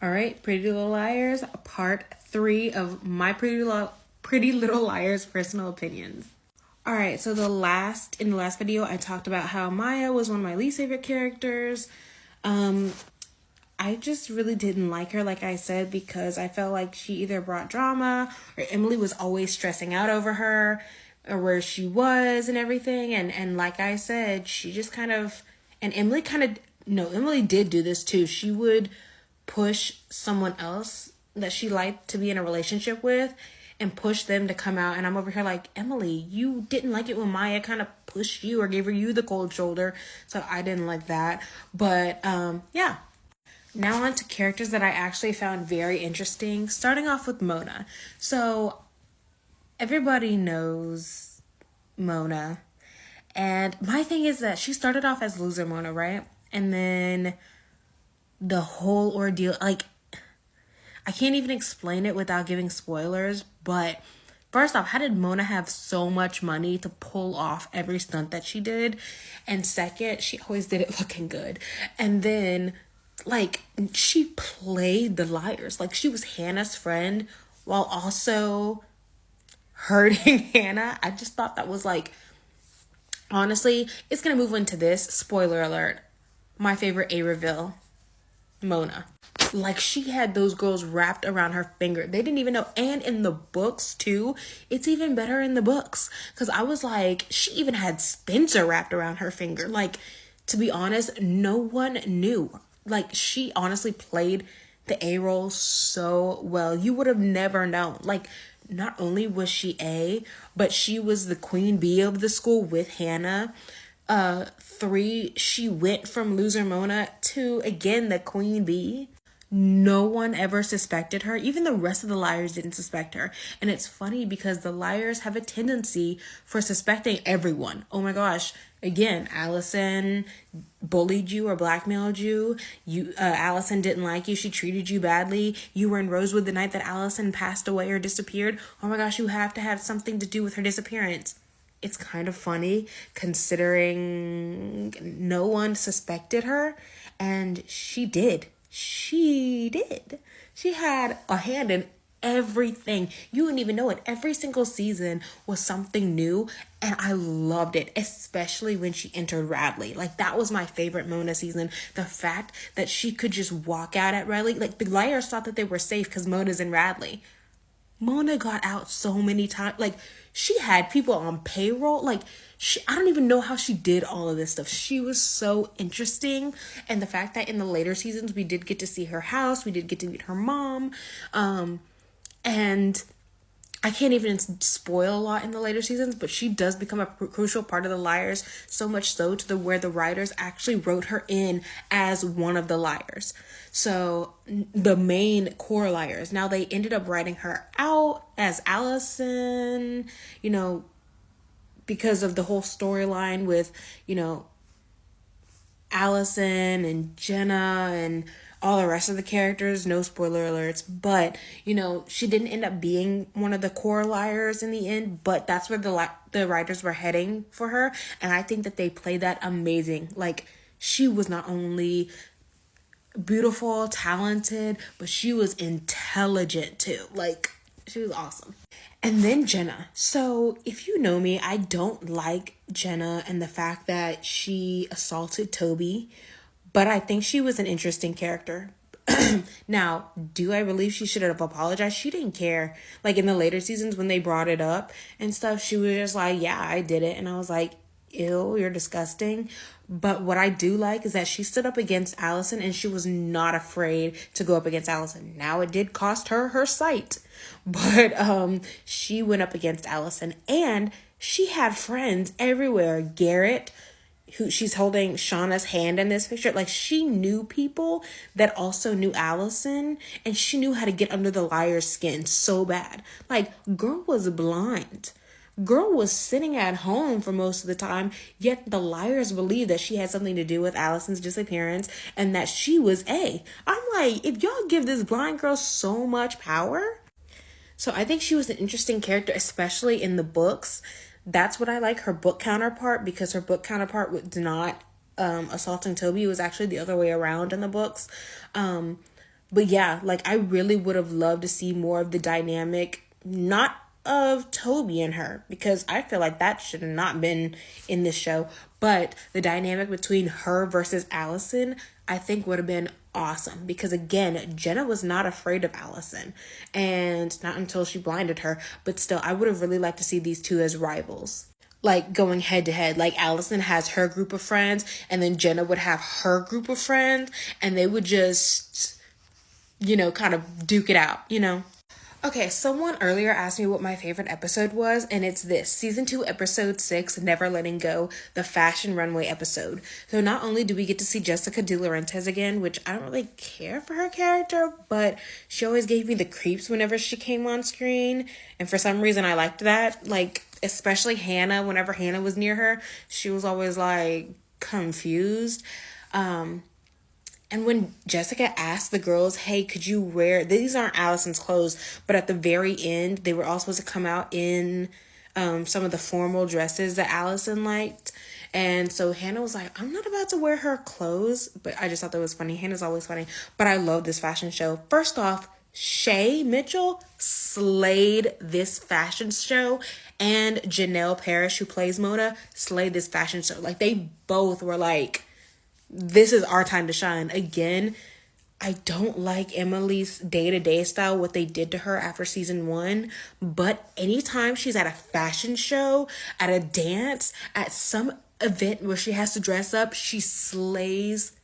All right, Pretty Little Liars, part 3 of my Pretty Little Liars personal opinions. All right, so in the last video, I talked about how Maya was one of my least favorite characters. I just really didn't like her, like I said, because I felt like she either brought drama or Emily was always stressing out over her or where she was and everything. And like I said, she just kind of, and Emily did do this too. She would push someone else that she liked to be in a relationship with and push them to come out. And I'm over here like, Emily, you didn't like it when Maya kind of pushed you or gave you the cold shoulder. So I didn't like that. But yeah. Now on to characters that I actually found very interesting, starting off with Mona. So everybody knows Mona. And my thing is that she started off as loser Mona, right? And then the whole ordeal, like, I can't even explain it without giving spoilers, but first off, how did Mona have so much money to pull off every stunt that she did? And second, she always did it looking good. And then, like, she played the liars. Like, she was Hannah's friend while also hurting Hannah. I just thought that was, like, honestly, it's going to move into this. Spoiler alert. My favorite A reveal, Mona. Like, she had those girls wrapped around her finger. They didn't even know. And in the books, too. It's even better in the books. Because I was like, she even had Spencer wrapped around her finger. Like, to be honest, no one knew. Like, she honestly played the A role so well. You would have never known. Like, not only was she A, but she was the queen bee of the school with Hannah. 3, she went from loser Mona to, again, the queen bee. No one ever suspected her. Even the rest of the liars didn't suspect her. And it's funny because the liars have a tendency for suspecting everyone. Oh my gosh. Again, Allison bullied you or blackmailed you. Allison didn't like you. She treated you badly. You were in Rosewood the night that Allison passed away or disappeared. Oh my gosh, you have to have something to do with her disappearance. It's kind of funny considering no one suspected her, and she did. She did. She had a hand in everything. You wouldn't even know it. Every single season was something new, and I loved it, especially when she entered Radley. Like, that was my favorite Mona season. The fact that she could just walk out at Radley. Like, the liars thought that they were safe because Mona's in Radley. Mona got out so many times. Like, she had people on payroll. Like, I don't even know how she did all of this stuff. She was so interesting. And the fact that in the later seasons, we did get to see her house. We did get to meet her mom. And I can't even spoil a lot in the later seasons, but she does become a crucial part of the liars, so much so to where the writers actually wrote her in as one of the liars. So the main core liars. Now they ended up writing her out as Allison, because of the whole storyline with, Allison and Jenna and all the rest of the characters. No spoiler alerts, but she didn't end up being one of the core liars in the end, but that's where the writers were heading for her, and I think that they played that amazing. Like, she was not only beautiful, talented, but she was intelligent too. Like, she was awesome. And then Jenna. So if you know me, I don't like Jenna and the fact that she assaulted Toby, but I think she was an interesting character. Now, do I believe she should have apologized? She didn't care. Like, in the later seasons when they brought it up and stuff, she was just like, yeah, I did it. And I was like, ew, you're disgusting. But what I do like is that she stood up against Allison and she was not afraid to go up against Allison. Now, it did cost her her sight, but she went up against Allison, and she had friends everywhere. Garrett, who she's holding Shauna's hand in this picture. Like, she knew people that also knew Allison, and she knew how to get under the liar's skin so bad. Like, girl was blind. Girl was sitting at home for most of the time, yet the liars believed that she had something to do with Allison's disappearance and that she was A. I'm like, if y'all give this blind girl so much power. So I think she was an interesting character, especially in the books. That's what I like, her book counterpart, because her book counterpart was not assaulting Toby. It was actually the other way around in the books. But yeah, like I really would have loved to see more of the dynamic, not of Toby and her, because I feel like that should have not been in this show, but the dynamic between her versus Allison, I think would have been awesome, because again, Jenna was not afraid of Allison, and not until she blinded her, but still, I would have really liked to see these two as rivals, like going head to head. Like Allison has her group of friends, and then Jenna would have her group of friends, and they would just, kind of duke it out, Okay, someone earlier asked me what my favorite episode was, and it's this season 2, episode 6, Never Letting Go, the fashion runway episode. So not only do we get to see Jessica De Laurentiis again, which I don't really care for her character, but she always gave me the creeps whenever she came on screen, and for some reason I liked that. Like, especially Hannah, whenever Hannah was near her, she was always like confused. And when Jessica asked the girls, hey, could you wear, these aren't Allison's clothes, but at the very end, they were all supposed to come out in some of the formal dresses that Allison liked. And so Hannah was like, I'm not about to wear her clothes, but I just thought that was funny. Hannah's always funny, but I love this fashion show. First off, Shay Mitchell slayed this fashion show, and Janelle Parrish, who plays Mona, slayed this fashion show. Like, they both were like, this is our time to shine. Again, I don't like Emily's day-to-day style, what they did to her after season 1, but anytime she's at a fashion show, at a dance, at some event where she has to dress up, she slays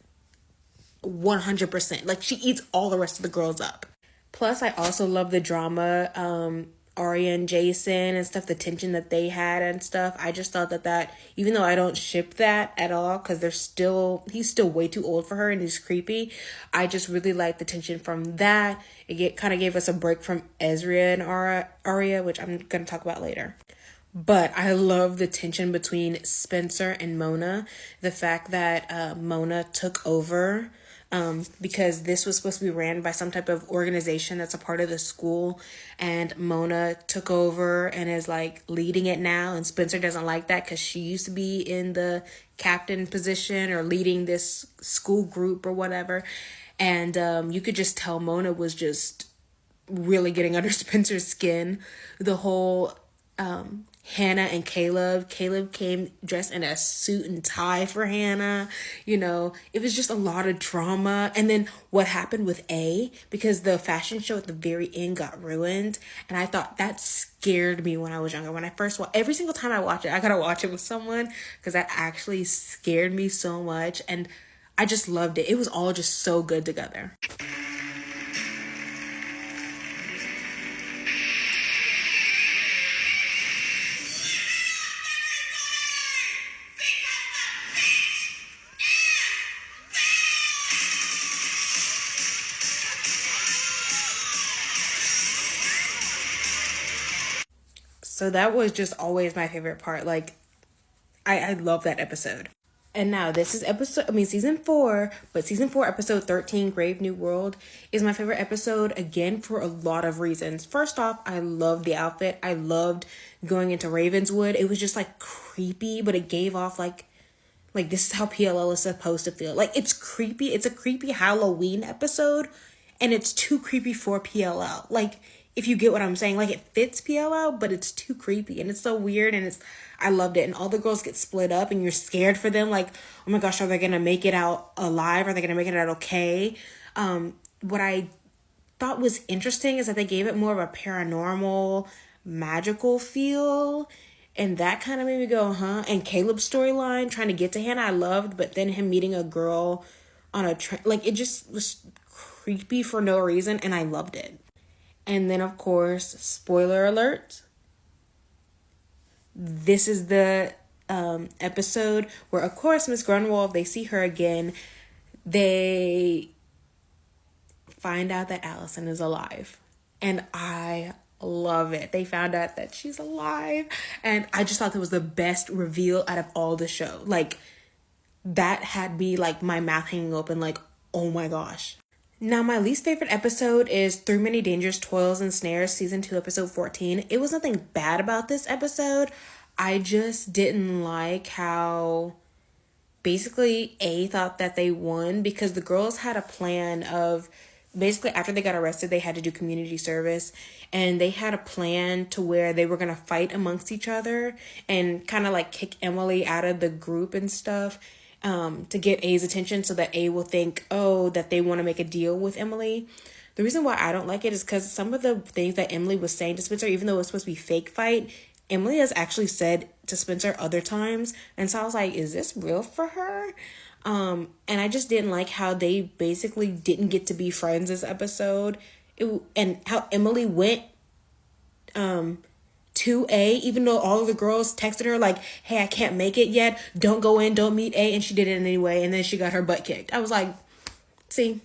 100%. Like, she eats all the rest of the girls up. Plus, I also love the drama, Arya and Jason and stuff, the tension that they had and stuff. I just thought that even though I don't ship that at all, because he's still way too old for her and he's creepy, I just really like the tension from that. It kind of gave us a break from Ezra and Arya, which I'm going to talk about later. But I love the tension between Spencer and Mona. The fact that Mona took over, because this was supposed to be ran by some type of organization that's a part of the school, and Mona took over and is like leading it now, and Spencer doesn't like that because she used to be in the captain position or leading this school group or whatever. And you could just tell Mona was just really getting under Spencer's skin. The whole Hannah and Caleb. Caleb came dressed in a suit and tie for Hannah. It was just a lot of drama. And then what happened with A, because the fashion show at the very end got ruined. And I thought that scared me when I was younger. When I first watched, every single time I watch it, I gotta watch it with someone, because that actually scared me so much. And I just loved it. It was all just so good together. So that was just always my favorite part. Like, I love that episode. And now this is season 4, but season 4, episode 13, Grave New World, is my favorite episode, again, for a lot of reasons. First off, I loved the outfit. I loved going into Ravenswood. It was just like creepy, but it gave off like this is how PLL is supposed to feel. Like, it's creepy. It's a creepy Halloween episode, and it's too creepy for PLL. Like, if you get what I'm saying, like, it fits PLL, but it's too creepy, and it's so weird, and I loved it. And all the girls get split up, and you're scared for them. Like, oh my gosh, are they gonna make it out alive? Are they gonna make it out okay? What I thought was interesting is that they gave it more of a paranormal, magical feel. And that kind of made me go, huh? And Caleb's storyline, trying to get to Hannah, I loved. But then him meeting a girl on a train, like, it just was creepy for no reason. And I loved it. And then, of course, spoiler alert, this is the episode where, of course, Miss Grunwald, they see her again. They find out that Allison is alive. And I love it. They found out that she's alive. And I just thought that was the best reveal out of all the show. Like, that had me, like, my mouth hanging open, like, oh my gosh. Now, my least favorite episode is Through Many Dangers, Toils and Snares, season 2, episode 14. It was nothing bad about this episode. I just didn't like how basically A thought that they won, because the girls had a plan of basically after they got arrested, they had to do community service, and they had a plan to where they were going to fight amongst each other and kind of like kick Emily out of the group and stuff, to get A's attention so that A will think, oh, that they want to make a deal with Emily. The reason why I don't like it is because some of the things that Emily was saying to Spencer, even though it was supposed to be fake fight, Emily has actually said to Spencer other times. And so I was like, is this real for her? And I just didn't like how they basically didn't get to be friends this episode. And how Emily went to A, even though all of the girls texted her like, hey, I can't make it yet. Don't go in, don't meet A. And she did it anyway. And then she got her butt kicked. I was like, see,